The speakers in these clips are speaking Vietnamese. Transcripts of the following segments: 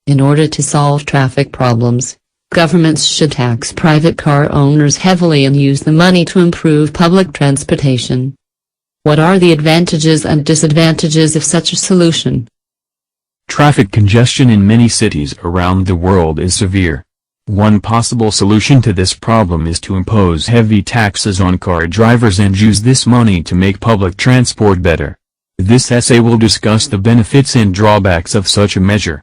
In order to solve traffic problems, governments should tax private car owners heavily and use the money to improve public transportation. What are the advantages and disadvantages of such a solution? Traffic congestion in many cities around the world is severe. One possible solution to this problem is to impose heavy taxes on car drivers and use this money to make public transport better. This essay will discuss the benefits and drawbacks of such a measure.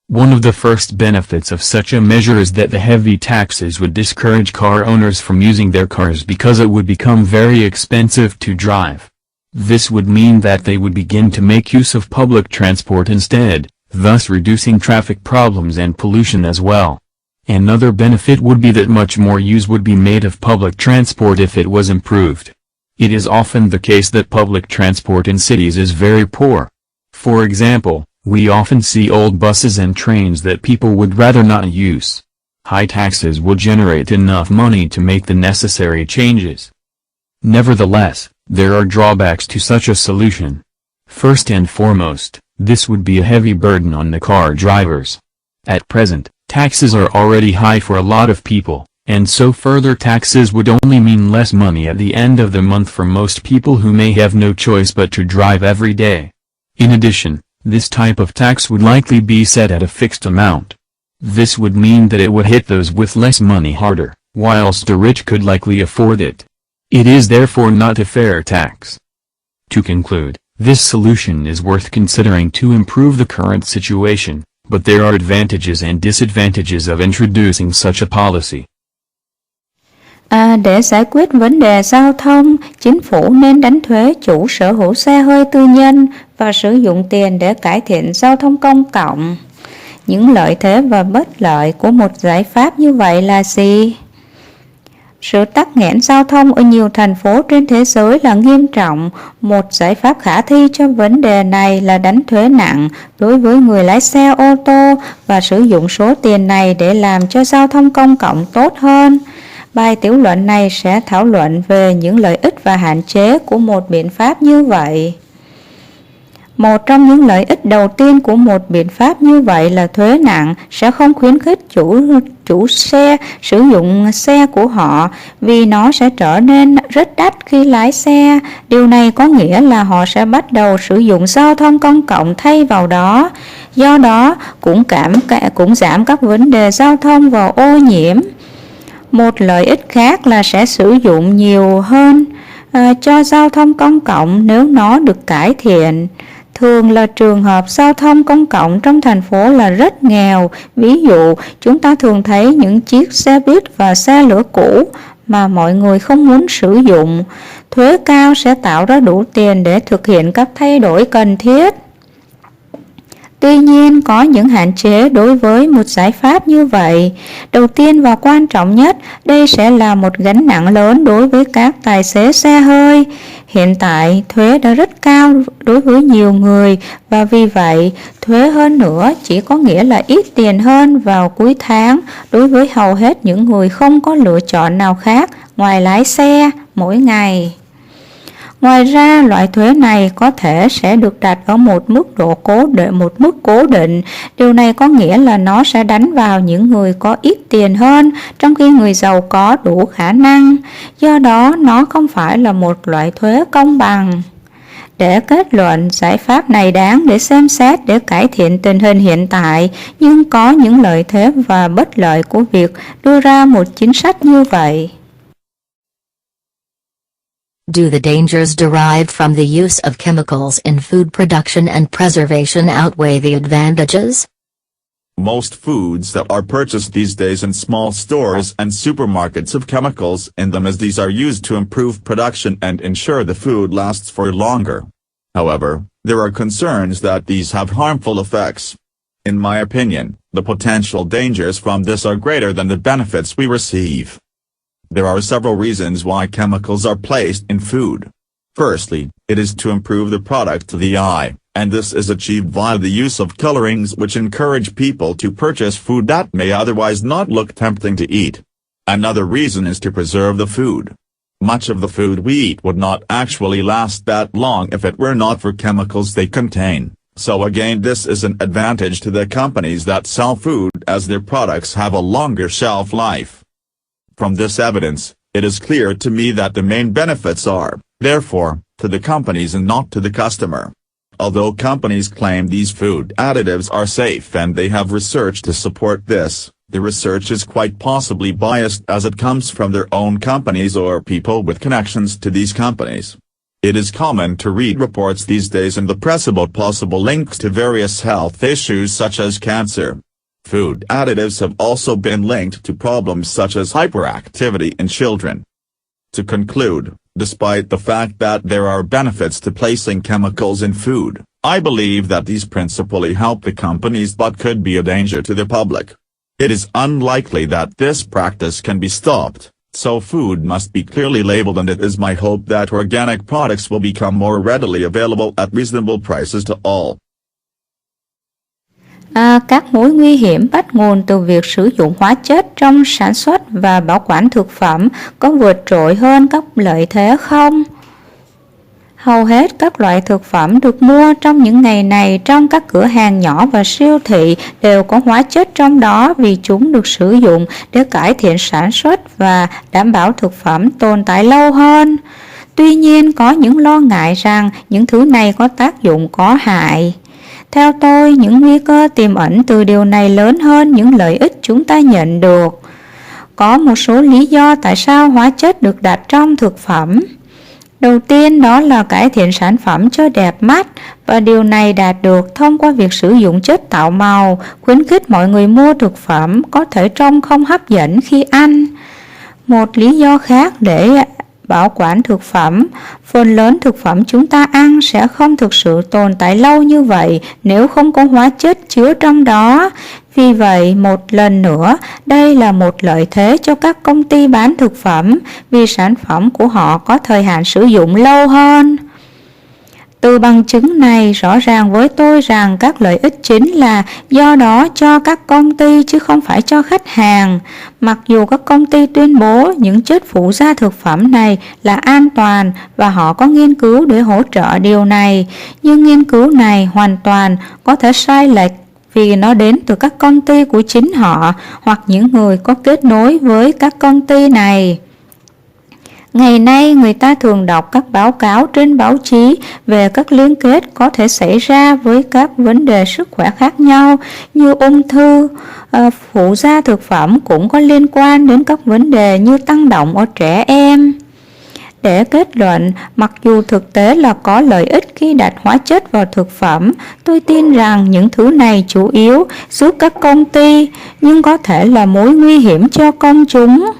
One of the first benefits of such a measure is that the heavy taxes would discourage car owners from using their cars because it would become very expensive to drive. This would mean that they would begin to make use of public transport instead, thus reducing traffic problems and pollution as well. Another benefit would be that much more use would be made of public transport if it was improved. It is often the case that public transport in cities is very poor. For example, we often see old buses and trains that people would rather not use. High taxes would generate enough money to make the necessary changes. Nevertheless, there are drawbacks to such a solution. First and foremost, this would be a heavy burden on the car drivers. At present, taxes are already high for a lot of people, and so further taxes would only mean less money at the end of the month for most people who may have no choice but to drive every day. In addition, this type of tax would likely be set at a fixed amount. This would mean that it would hit those with less money harder, whilst the rich could likely afford it. It is therefore not a fair tax. To conclude, this solution is worth considering to improve the current situation, but there are advantages and disadvantages of introducing such a policy. Để giải quyết vấn đề giao thông, chính phủ nên đánh thuế chủ sở hữu xe hơi tư nhân và sử dụng tiền để cải thiện giao thông công cộng. Những lợi thế và bất lợi của một giải pháp như vậy là gì? Sự tắc nghẽn giao thông ở nhiều thành phố trên thế giới là nghiêm trọng. Một giải pháp khả thi cho vấn đề này là đánh thuế nặng đối với người lái xe ô tô và sử dụng số tiền này để làm cho giao thông công cộng tốt hơn. Bài tiểu luận này sẽ thảo luận về những lợi ích và hạn chế của một biện pháp như vậy. Một trong những lợi ích đầu tiên của một biện pháp như vậy là thuế nặng sẽ không khuyến khích chủ xe sử dụng xe của họ vì nó sẽ trở nên rất đắt khi lái xe. Điều này có nghĩa là họ sẽ bắt đầu sử dụng giao thông công cộng thay vào đó. Do đó cũng giảm các vấn đề giao thông và ô nhiễm. Một lợi ích khác là sẽ sử dụng nhiều hơn cho giao thông công cộng nếu nó được cải thiện. Thường là trường hợp giao thông công cộng trong thành phố là rất nghèo. Ví dụ, chúng ta thường thấy những chiếc xe buýt và xe lửa cũ mà mọi người không muốn sử dụng. Thuế cao sẽ tạo ra đủ tiền để thực hiện các thay đổi cần thiết. Tuy nhiên, có những hạn chế đối với một giải pháp như vậy. Đầu tiên và quan trọng nhất, đây sẽ là một gánh nặng lớn đối với các tài xế xe hơi. Hiện tại, thuế đã rất cao đối với nhiều người và vì vậy, thuế hơn nữa chỉ có nghĩa là ít tiền hơn vào cuối tháng đối với hầu hết những người không có lựa chọn nào khác ngoài lái xe mỗi ngày. Ngoài ra, loại thuế này có thể sẽ được đặt ở một mức cố định. Điều này có nghĩa là nó sẽ đánh vào những người có ít tiền hơn, trong khi người giàu có đủ khả năng. Do đó, nó không phải là một loại thuế công bằng. Để kết luận, giải pháp này đáng để xem xét để cải thiện tình hình hiện tại, nhưng có những lợi thế và bất lợi của việc đưa ra một chính sách như vậy. Do the dangers derived from the use of chemicals in food production and preservation outweigh the advantages? Most foods that are purchased these days in small stores and supermarkets have chemicals in them, as these are used to improve production and ensure the food lasts for longer. However, there are concerns that these have harmful effects. In my opinion, the potential dangers from this are greater than the benefits we receive. There are several reasons why chemicals are placed in food. Firstly, it is to improve the product to the eye, and this is achieved via the use of colorings which encourage people to purchase food that may otherwise not look tempting to eat. Another reason is to preserve the food. Much of the food we eat would not actually last that long if it were not for chemicals they contain. So again, this is an advantage to the companies that sell food, as their products have a longer shelf life. From this evidence, it is clear to me that the main benefits are, therefore, to the companies and not to the customer. Although companies claim these food additives are safe and they have research to support this, the research is quite possibly biased as it comes from their own companies or people with connections to these companies. It is common to read reports these days in the press about possible links to various health issues such as cancer. Food additives have also been linked to problems such as hyperactivity in children. To conclude, despite the fact that there are benefits to placing chemicals in food, I believe that these principally help the companies but could be a danger to the public. It is unlikely that this practice can be stopped, so food must be clearly labeled, and it is my hope that organic products will become more readily available at reasonable prices to all. Các mối nguy hiểm bắt nguồn từ việc sử dụng hóa chất trong sản xuất và bảo quản thực phẩm có vượt trội hơn các lợi thế không? Hầu hết các loại thực phẩm được mua trong những ngày này trong các cửa hàng nhỏ và siêu thị đều có hóa chất trong đó, vì chúng được sử dụng để cải thiện sản xuất và đảm bảo thực phẩm tồn tại lâu hơn. Tuy nhiên, có những lo ngại rằng những thứ này có tác dụng có hại. Theo tôi, những nguy cơ tiềm ẩn từ điều này lớn hơn những lợi ích chúng ta nhận được. Có một số lý do tại sao hóa chất được đặt trong thực phẩm. Đầu tiên, đó là cải thiện sản phẩm cho đẹp mắt, và điều này đạt được thông qua việc sử dụng chất tạo màu, khuyến khích mọi người mua thực phẩm có thể trông không hấp dẫn khi ăn. Một lý do khác để bảo quản thực phẩm, phần lớn thực phẩm chúng ta ăn sẽ không thực sự tồn tại lâu như vậy nếu không có hóa chất chứa trong đó. Vì vậy, một lần nữa, đây là một lợi thế cho các công ty bán thực phẩm, vì sản phẩm của họ có thời hạn sử dụng lâu hơn. Từ bằng chứng này, rõ ràng với tôi rằng các lợi ích chính là do đó cho các công ty chứ không phải cho khách hàng. Mặc dù các công ty tuyên bố những chất phụ gia thực phẩm này là an toàn và họ có nghiên cứu để hỗ trợ điều này, nhưng nghiên cứu này hoàn toàn có thể sai lệch vì nó đến từ các công ty của chính họ hoặc những người có kết nối với các công ty này. Ngày nay, người ta thường đọc các báo cáo trên báo chí về các liên kết có thể xảy ra với các vấn đề sức khỏe khác nhau như ung thư. Phụ gia thực phẩm cũng có liên quan đến các vấn đề như tăng động ở trẻ em. Để kết luận, mặc dù thực tế là có lợi ích khi đặt hóa chất vào thực phẩm, tôi tin rằng những thứ này chủ yếu giúp các công ty, nhưng có thể là mối nguy hiểm cho công chúng.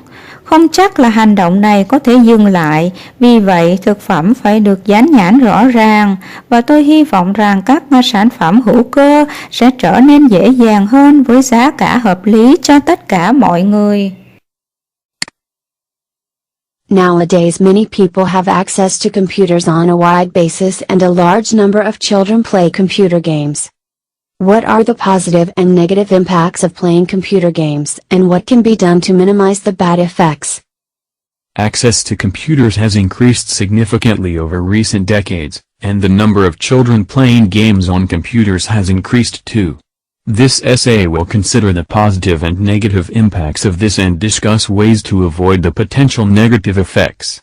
Không chắc là hành động này có thể dừng lại, vì vậy thực phẩm phải được dán nhãn rõ ràng, và tôi hy vọng rằng các sản phẩm hữu cơ sẽ trở nên dễ dàng hơn với giá cả hợp lý cho tất cả mọi người. Nowadays many people have access to computers on a wide basis and a large number of children play computer games. What are the positive and negative impacts of playing computer games, and what can be done to minimize the bad effects? Access to computers has increased significantly over recent decades, and the number of children playing games on computers has increased too. This essay will consider the positive and negative impacts of this and discuss ways to avoid the potential negative effects.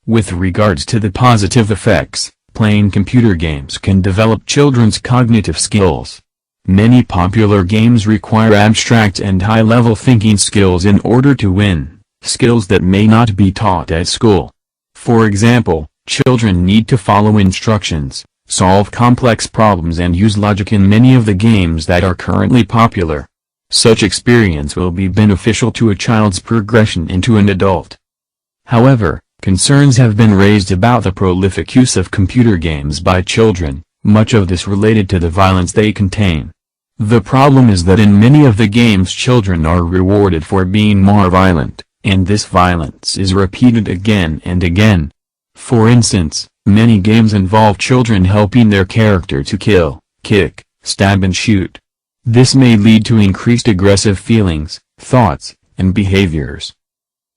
With regards to the positive effects, playing computer games can develop children's cognitive skills. Many popular games require abstract and high-level thinking skills in order to win, skills that may not be taught at school. For example, children need to follow instructions, solve complex problems and use logic in many of the games that are currently popular. Such experience will be beneficial to a child's progression into an adult. However, concerns have been raised about the prolific use of computer games by children, much of this related to the violence they contain. The problem is that in many of the games children are rewarded for being more violent, and this violence is repeated again and again. For instance, many games involve children helping their character to kill, kick, stab and shoot. This may lead to increased aggressive feelings, thoughts, and behaviors.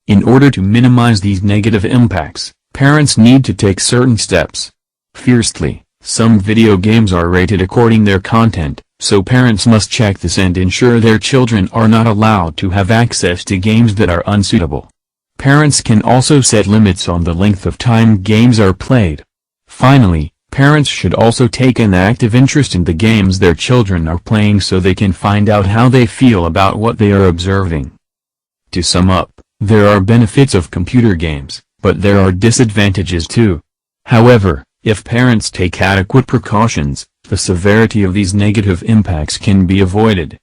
In order to minimize these negative impacts, parents need to take certain steps. Firstly, Some video games are rated according their content, so parents must check this and ensure their children are not allowed to have access to games that are unsuitable. Parents can also set limits on the length of time games are played. Finally, parents should also take an active interest in the games their children are playing so they can find out how they feel about what they are observing. To sum up, there are benefits of computer games, but there are disadvantages too. However, if parents take adequate precautions, the severity of these negative impacts can be avoided.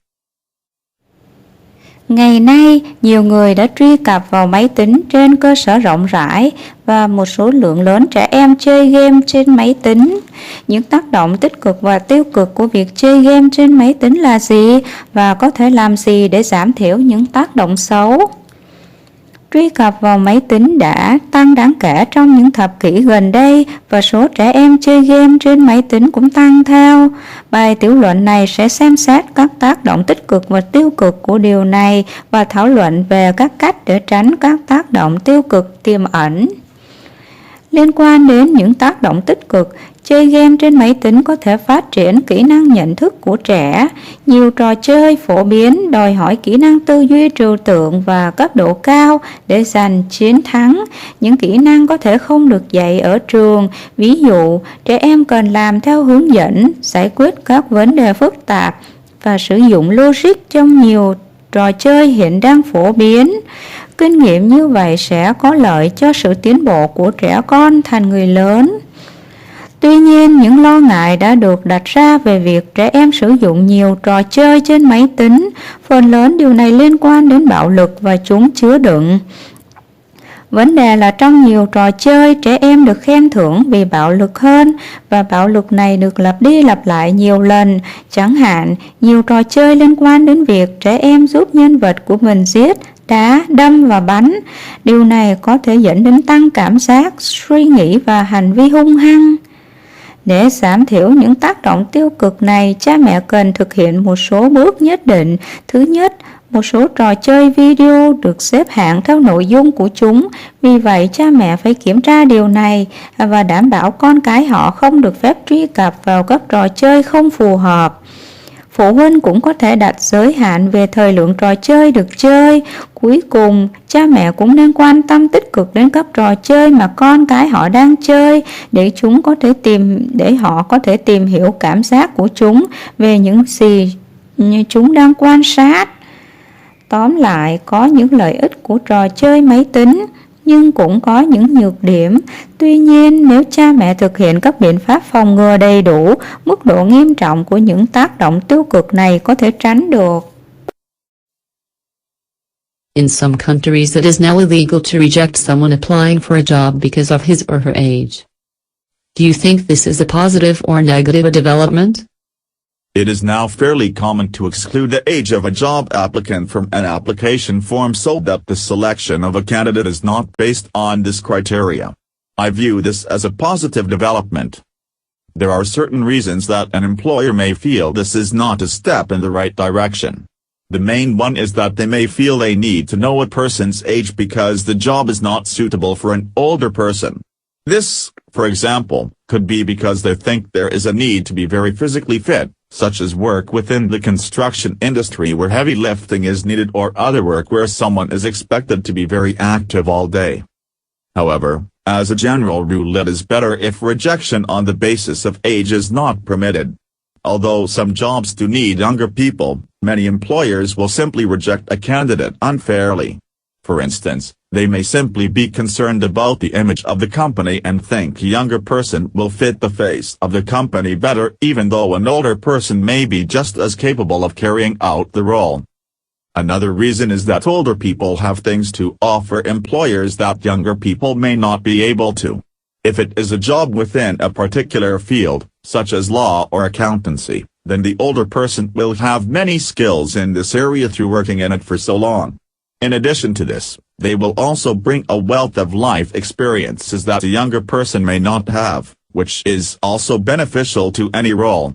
Ngày nay, nhiều người đã truy cập vào máy tính trên cơ sở rộng rãi và một số lượng lớn trẻ em chơi game trên máy tính. Những tác động tích cực và tiêu cực của việc chơi game trên máy tính là gì và có thể làm gì để giảm thiểu những tác động xấu? Truy cập vào máy tính đã tăng đáng kể trong những thập kỷ gần đây và số trẻ em chơi game trên máy tính cũng tăng theo. Bài tiểu luận này sẽ xem xét các tác động tích cực và tiêu cực của điều này và thảo luận về các cách để tránh các tác động tiêu cực tiềm ẩn. Liên quan đến những tác động tích cực, chơi game trên máy tính có thể phát triển kỹ năng nhận thức của trẻ. Nhiều trò chơi phổ biến đòi hỏi kỹ năng tư duy trừu tượng và cấp độ cao để giành chiến thắng. Những kỹ năng có thể không được dạy ở trường. Ví dụ, trẻ em cần làm theo hướng dẫn, giải quyết các vấn đề phức tạp và sử dụng logic trong nhiều trò chơi hiện đang phổ biến. Kinh nghiệm như vậy sẽ có lợi cho sự tiến bộ của trẻ con thành người lớn. Tuy nhiên, những lo ngại đã được đặt ra về việc trẻ em sử dụng nhiều trò chơi trên máy tính. Phần lớn điều này liên quan đến bạo lực và chúng chứa đựng. Vấn đề là trong nhiều trò chơi, trẻ em được khen thưởng vì bạo lực hơn và bạo lực này được lặp đi lặp lại nhiều lần. Chẳng hạn, nhiều trò chơi liên quan đến việc trẻ em giúp nhân vật của mình giết, đá, đâm và bắn. Điều này có thể dẫn đến tăng cảm giác, suy nghĩ và hành vi hung hăng. Để giảm thiểu những tác động tiêu cực này, cha mẹ cần thực hiện một số bước nhất định. Thứ nhất, một số trò chơi video được xếp hạng theo nội dung của chúng. Vì vậy, cha mẹ phải kiểm tra điều này và đảm bảo con cái họ không được phép truy cập vào các trò chơi không phù hợp. Phụ huynh cũng có thể đặt giới hạn về thời lượng trò chơi được chơi. Cuối cùng, cha mẹ cũng nên quan tâm tích cực đến các trò chơi mà con cái họ đang chơi để họ có thể tìm hiểu cảm giác của chúng về những gì chúng đang quan sát. Tóm lại, có những lợi ích của trò chơi máy tính, nhưng cũng có những nhược điểm. Tuy nhiên, nếu cha mẹ thực hiện các biện pháp phòng ngừa đầy đủ, mức độ nghiêm trọng của những tác động tiêu cực này có thể tránh được. In some countries it is now illegal to reject someone applying for a job because of his or her age. Do you think this is a positive or negative development? It is now fairly common to exclude the age of a job applicant from an application form so that the selection of a candidate is not based on this criteria. I view this as a positive development. There are certain reasons that an employer may feel this is not a step in the right direction. The main one is that they may feel they need to know a person's age because the job is not suitable for an older person. This, for example, could be because they think there is a need to be very physically fit, such as work within the construction industry where heavy lifting is needed or other work where someone is expected to be very active all day. However, as a general rule, it is better if rejection on the basis of age is not permitted. Although some jobs do need younger people, many employers will simply reject a candidate unfairly. For instance, they may simply be concerned about the image of the company and think a younger person will fit the face of the company better even though an older person may be just as capable of carrying out the role. Another reason is that older people have things to offer employers that younger people may not be able to. If it is a job within a particular field, such as law or accountancy, then the older person will have many skills in this area through working in it for so long. In addition to this, they will also bring a wealth of life experiences that a younger person may not have, which is also beneficial to any role.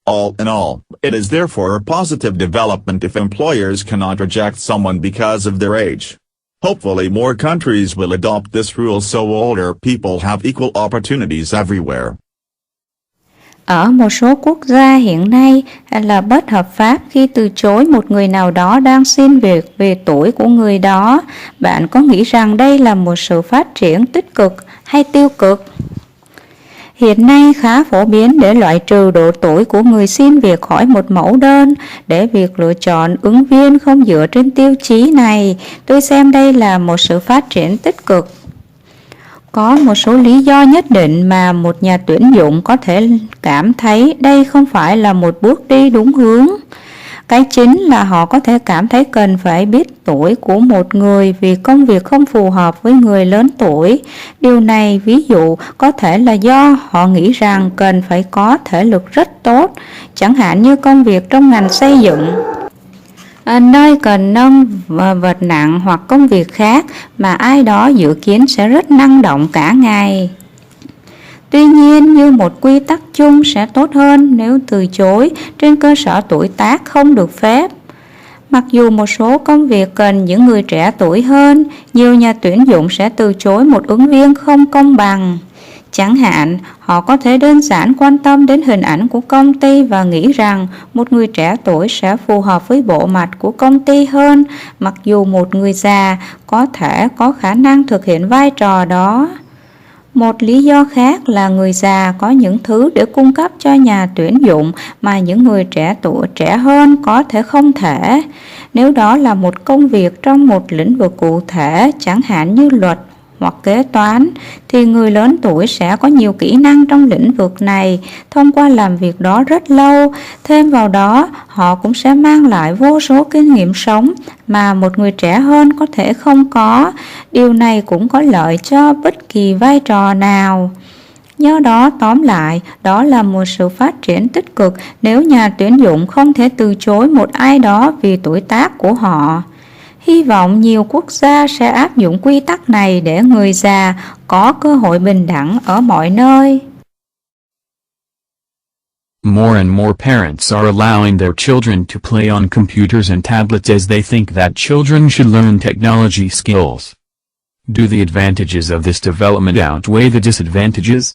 All in all, it is therefore a positive development if employers cannot reject someone because of their age. Hopefully more countries will adopt this rule so older people have equal opportunities everywhere. Ở một số quốc gia hiện nay là bất hợp pháp khi từ chối một người nào đó đang xin việc vì tuổi của người đó. Bạn có nghĩ rằng đây là một sự phát triển tích cực hay tiêu cực? Hiện nay khá phổ biến để loại trừ độ tuổi của người xin việc khỏi một mẫu đơn, để việc lựa chọn ứng viên không dựa trên tiêu chí này. Tôi xem đây là một sự phát triển tích cực. Có một số lý do nhất định mà một nhà tuyển dụng có thể cảm thấy đây không phải là một bước đi đúng hướng. Cái chính là họ có thể cảm thấy cần phải biết tuổi của một người vì công việc không phù hợp với người lớn tuổi. Điều này ví dụ có thể là do họ nghĩ rằng cần phải có thể lực rất tốt, chẳng hạn như công việc trong ngành xây dựng, nơi cần nâng vật nặng, hoặc công việc khác mà ai đó dự kiến sẽ rất năng động cả ngày. Tuy nhiên, như một quy tắc chung sẽ tốt hơn nếu từ chối trên cơ sở tuổi tác không được phép. Mặc dù một số công việc cần những người trẻ tuổi hơn, nhiều nhà tuyển dụng sẽ từ chối một ứng viên không công bằng. Chẳng hạn, họ có thể đơn giản quan tâm đến hình ảnh của công ty và nghĩ rằng một người trẻ tuổi sẽ phù hợp với bộ mặt của công ty hơn, mặc dù một người già có thể có khả năng thực hiện vai trò đó. Một lý do khác là người già có những thứ để cung cấp cho nhà tuyển dụng mà những người trẻ tuổi trẻ hơn có thể không thể. Nếu đó là một công việc trong một lĩnh vực cụ thể, chẳng hạn như luật hoặc kế toán, thì người lớn tuổi sẽ có nhiều kỹ năng trong lĩnh vực này thông qua làm việc đó rất lâu. Thêm vào đó, họ cũng sẽ mang lại vô số kinh nghiệm sống mà một người trẻ hơn có thể không có. Điều này cũng có lợi cho bất kỳ vai trò nào. Do đó, tóm lại, đó là một sự phát triển tích cực nếu nhà tuyển dụng không thể từ chối một ai đó vì tuổi tác của họ. Hy vọng nhiều quốc gia sẽ áp dụng quy tắc này để người già có cơ hội bình đẳng ở mọi nơi. More and more parents are allowing their children to play on computers and tablets as they think that children should learn technology skills. Do the advantages of this development outweigh the disadvantages?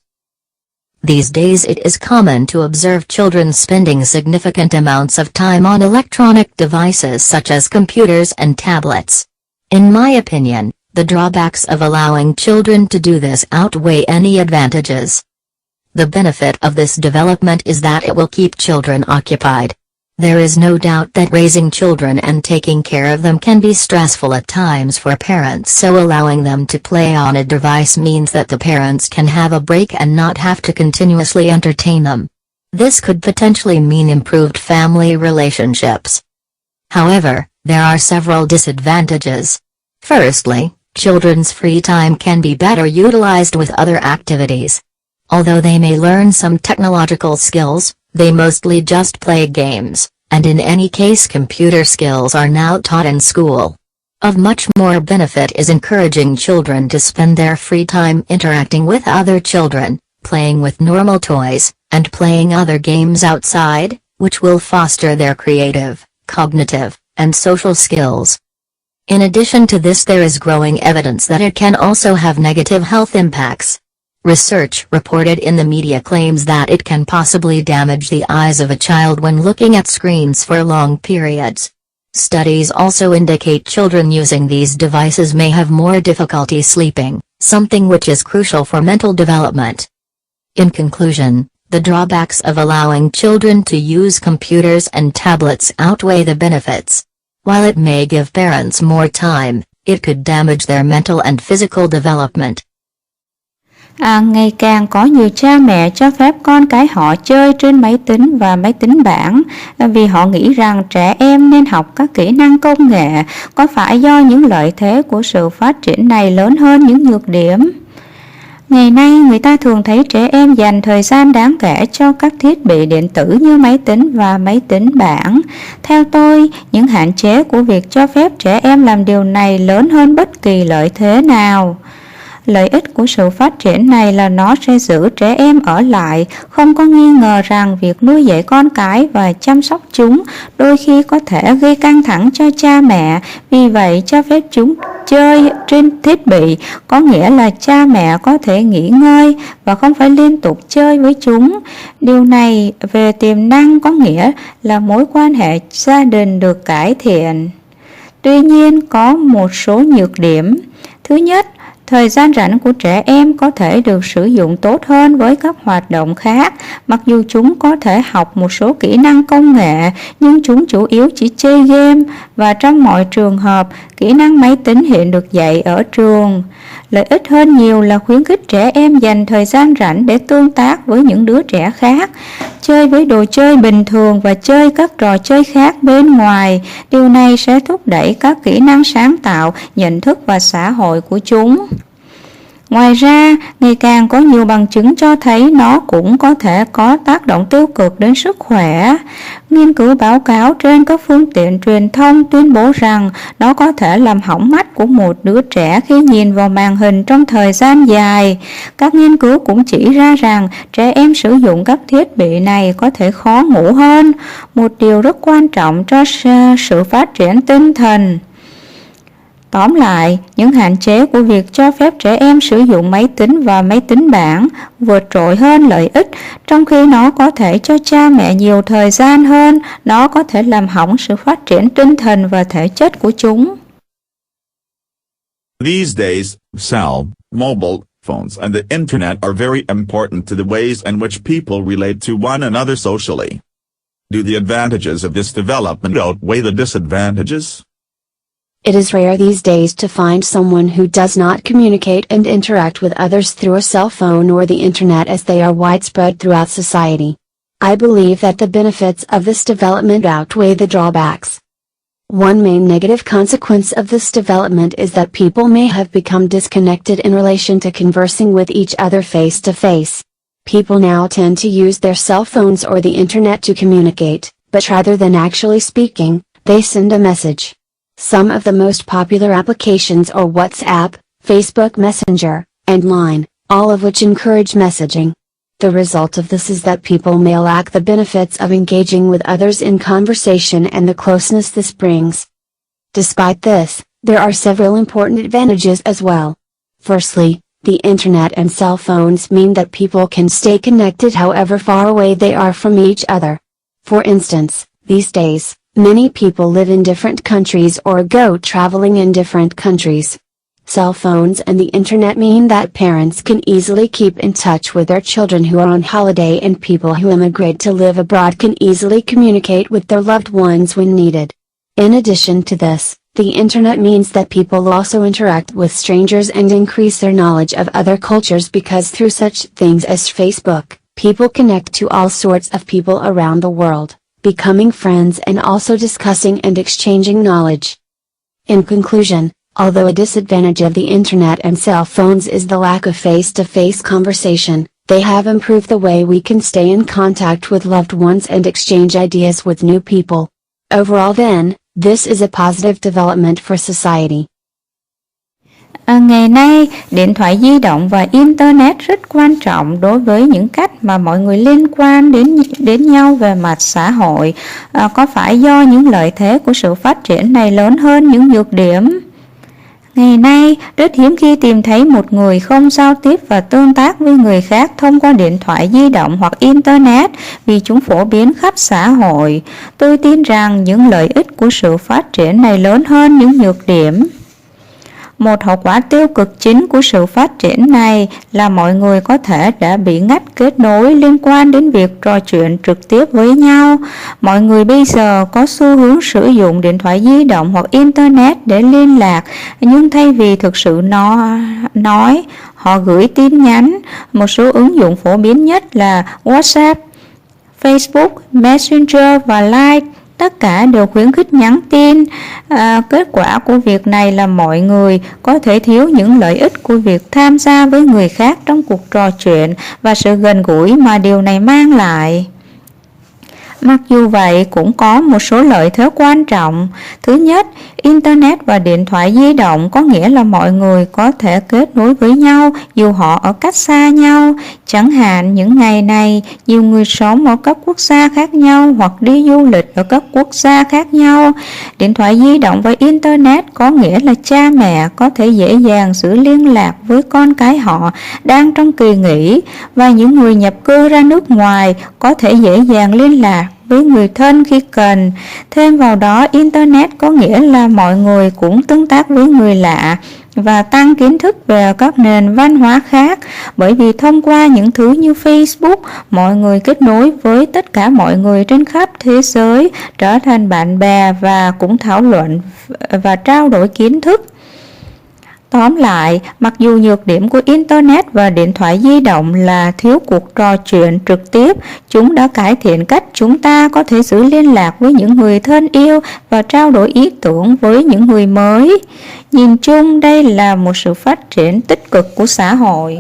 These days it is common to observe children spending significant amounts of time on electronic devices such as computers and tablets. In my opinion, the drawbacks of allowing children to do this outweigh any advantages. The benefit of this development is that it will keep children occupied. There is no doubt that raising children and taking care of them can be stressful at times for parents, so allowing them to play on a device means that the parents can have a break and not have to continuously entertain them. This could potentially mean improved family relationships. However, there are several disadvantages. Firstly, children's free time can be better utilized with other activities. Although they may learn some technological skills, they mostly just play games, and in any case computer skills are now taught in school. Of much more benefit is encouraging children to spend their free time interacting with other children, playing with normal toys, and playing other games outside, which will foster their creative, cognitive, and social skills. In addition to this, there is growing evidence that it can also have negative health impacts. Research reported in the media claims that it can possibly damage the eyes of a child when looking at screens for long periods. Studies also indicate children using these devices may have more difficulty sleeping, something which is crucial for mental development. In conclusion, the drawbacks of allowing children to use computers and tablets outweigh the benefits. While it may give parents more time, it could damage their mental and physical development. Ngày càng có nhiều cha mẹ cho phép con cái họ chơi trên máy tính và máy tính bảng vì họ nghĩ rằng trẻ em nên học các kỹ năng công nghệ. Có phải do những lợi thế của sự phát triển này lớn hơn những nhược điểm? Ngày nay, người ta thường thấy trẻ em dành thời gian đáng kể cho các thiết bị điện tử như máy tính và máy tính bảng. Theo tôi, những hạn chế của việc cho phép trẻ em làm điều này lớn hơn bất kỳ lợi thế nào. Lợi ích của sự phát triển này là nó sẽ giữ trẻ em ở lại, không có nghi ngờ rằng việc nuôi dạy con cái và chăm sóc chúng đôi khi có thể gây căng thẳng cho cha mẹ, vì vậy cho phép chúng chơi trên thiết bị, có nghĩa là cha mẹ có thể nghỉ ngơi và không phải liên tục chơi với chúng. Điều này về tiềm năng có nghĩa là mối quan hệ gia đình được cải thiện. Tuy nhiên, có một số nhược điểm. Thứ nhất, thời gian rảnh của trẻ em có thể được sử dụng tốt hơn với các hoạt động khác. Mặc dù chúng có thể học một số kỹ năng công nghệ, nhưng chúng chủ yếu chỉ chơi game, và trong mọi trường hợp, kỹ năng máy tính hiện được dạy ở trường. Lợi ích hơn nhiều là khuyến khích trẻ em dành thời gian rảnh để tương tác với những đứa trẻ khác, chơi với đồ chơi bình thường và chơi các trò chơi khác bên ngoài. Điều này sẽ thúc đẩy các kỹ năng sáng tạo, nhận thức và xã hội của chúng. Ngoài ra, ngày càng có nhiều bằng chứng cho thấy nó cũng có thể có tác động tiêu cực đến sức khỏe. Nghiên cứu báo cáo trên các phương tiện truyền thông tuyên bố rằng nó có thể làm hỏng mắt của một đứa trẻ khi nhìn vào màn hình trong thời gian dài. Các nghiên cứu cũng chỉ ra rằng trẻ em sử dụng các thiết bị này có thể khó ngủ hơn, một điều rất quan trọng cho sự phát triển tinh thần. Tóm lại, những hạn chế của việc cho phép trẻ em sử dụng máy tính và máy tính bảng vượt trội hơn lợi ích. Trong khi nó có thể cho cha mẹ nhiều thời gian hơn, nó có thể làm hỏng sự phát triển tinh thần và thể chất của chúng. These days, cell, mobile phones and the internet are very important to the ways in which people relate to one another socially. Do the advantages of this development outweigh the disadvantages? It is rare these days to find someone who does not communicate and interact with others through a cell phone or the internet, as they are widespread throughout society. I believe that the benefits of this development outweigh the drawbacks. One main negative consequence of this development is that people may have become disconnected in relation to conversing with each other face to face. People now tend to use their cell phones or the internet to communicate, but rather than actually speaking, they send a message. Some of the most popular applications are WhatsApp, Facebook Messenger, and Line, all of which encourage messaging. The result of this is that people may lack the benefits of engaging with others in conversation and the closeness this brings. Despite this, there are several important advantages as well. Firstly, the internet and cell phones mean that people can stay connected however far away they are from each other. For instance, these days, many people live in different countries or go traveling in different countries. Cell phones and the internet mean that parents can easily keep in touch with their children who are on holiday, and people who immigrate to live abroad can easily communicate with their loved ones when needed. In addition to this, the internet means that people also interact with strangers and increase their knowledge of other cultures, because through such things as Facebook, people connect to all sorts of people around the world, becoming friends and also discussing and exchanging knowledge. In conclusion, although a disadvantage of the internet and cell phones is the lack of face-to-face conversation, they have improved the way we can stay in contact with loved ones and exchange ideas with new people. Overall then, this is a positive development for society. Ngày nay, điện thoại di động và Internet rất quan trọng đối với những cách mà mọi người liên quan đến nhau về mặt xã hội. Có phải do những lợi thế của sự phát triển này lớn hơn những nhược điểm? Ngày nay, rất hiếm khi tìm thấy một người không giao tiếp và tương tác với người khác thông qua điện thoại di động hoặc Internet, vì chúng phổ biến khắp xã hội. Tôi tin rằng những lợi ích của sự phát triển này lớn hơn những nhược điểm. Một hậu quả tiêu cực chính của sự phát triển này là mọi người có thể đã bị ngắt kết nối liên quan đến việc trò chuyện trực tiếp với nhau. Mọi người bây giờ có xu hướng sử dụng điện thoại di động hoặc Internet để liên lạc, nhưng thay vì thực sự nói, họ gửi tin nhắn. Một số ứng dụng phổ biến nhất là WhatsApp, Facebook, Messenger và Line. Tất cả đều khuyến khích nhắn tin. Kết quả của việc này là mọi người có thể thiếu những lợi ích của việc tham gia với người khác trong cuộc trò chuyện và sự gần gũi mà điều này mang lại. Mặc dù vậy, cũng có một số lợi thế quan trọng. Thứ nhất, Internet và điện thoại di động có nghĩa là mọi người có thể kết nối với nhau dù họ ở cách xa nhau. Chẳng hạn, những ngày này, nhiều người sống ở các quốc gia khác nhau hoặc đi du lịch ở các quốc gia khác nhau. Điện thoại di động và Internet có nghĩa là cha mẹ có thể dễ dàng giữ liên lạc với con cái họ đang trong kỳ nghỉ, và những người nhập cư ra nước ngoài có thể dễ dàng liên lạc với người thân khi cần. Thêm vào đó, Internet có nghĩa là mọi người cũng tương tác với người lạ và tăng kiến thức về các nền văn hóa khác, bởi vì thông qua những thứ như Facebook, mọi người kết nối với tất cả mọi người trên khắp thế giới, trở thành bạn bè và cũng thảo luận và trao đổi kiến thức. Tóm lại, mặc dù nhược điểm của Internet và điện thoại di động là thiếu cuộc trò chuyện trực tiếp, chúng đã cải thiện cách chúng ta có thể giữ liên lạc với những người thân yêu và trao đổi ý tưởng với những người mới. Nhìn chung, đây là một sự phát triển tích cực của xã hội.